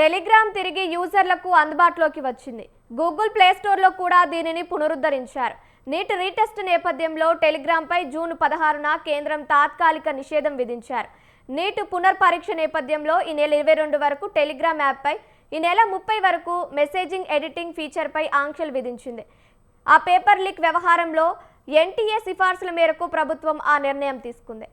Telegram తిరిగి యూజర్లకు అందుబాటులోకి వచ్చింది. గూగుల్ ప్లే స్టోర్లో కూడా దీనిని పునరుద్ధరించారు. నీట్ రీటెస్ట్ నేపథ్యంలో టెలిగ్రామ్పై జూన్ 16న కేంద్రం తాత్కాలిక నిషేధం విధించారు. నీట్ పునర్పరీక్ష నేపథ్యంలో ఈ నెల 22 వరకు టెలిగ్రామ్ యాప్పై, ఈ నెల 30 వరకు మెసేజింగ్ ఎడిటింగ్ ఫీచర్పై ఆంక్షలు విధించింది. ఆ పేపర్ లీక్ వ్యవహారంలో ఎన్టీఏ సిఫార్సుల మేరకు ప్రభుత్వం ఆ నిర్ణయం తీసుకుంది.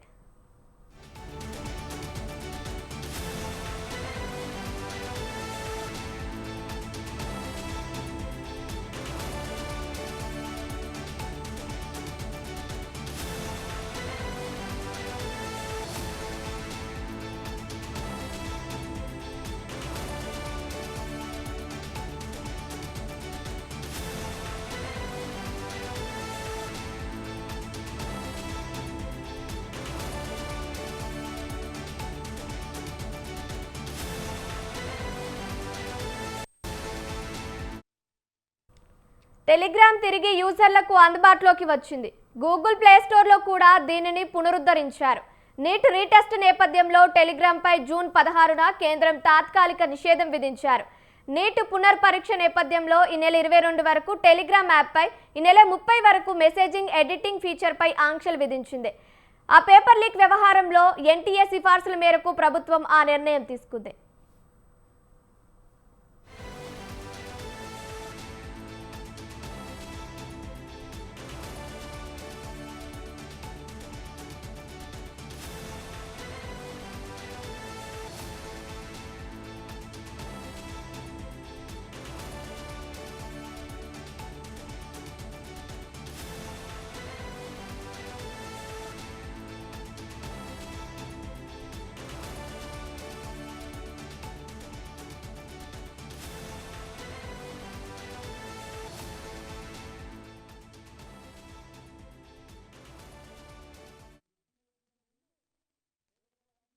టెలిగ్రామ్ తిరిగి యూజర్లకు అందుబాటులోకి వచ్చింది. గూగుల్ ప్లే స్టోర్లో కూడా దీనిని పునరుద్ధరించారు. నీట్ రీటెస్ట్ నేపథ్యంలో టెలిగ్రామ్పై జూన్ 16న కేంద్రం తాత్కాలిక నిషేధం విధించారు. నీట్ పునర్పరీక్ష నేపథ్యంలో ఈ నెల 22 వరకు టెలిగ్రామ్ యాప్పై, ఈ నెల 30 వరకు మెసేజింగ్ ఎడిటింగ్ ఫీచర్పై ఆంక్షలు విధించింది. ఆ పేపర్ లీక్ వ్యవహారంలో ఎన్టీఏ సిఫార్సుల మేరకు ప్రభుత్వం ఆ నిర్ణయం తీసుకుంది.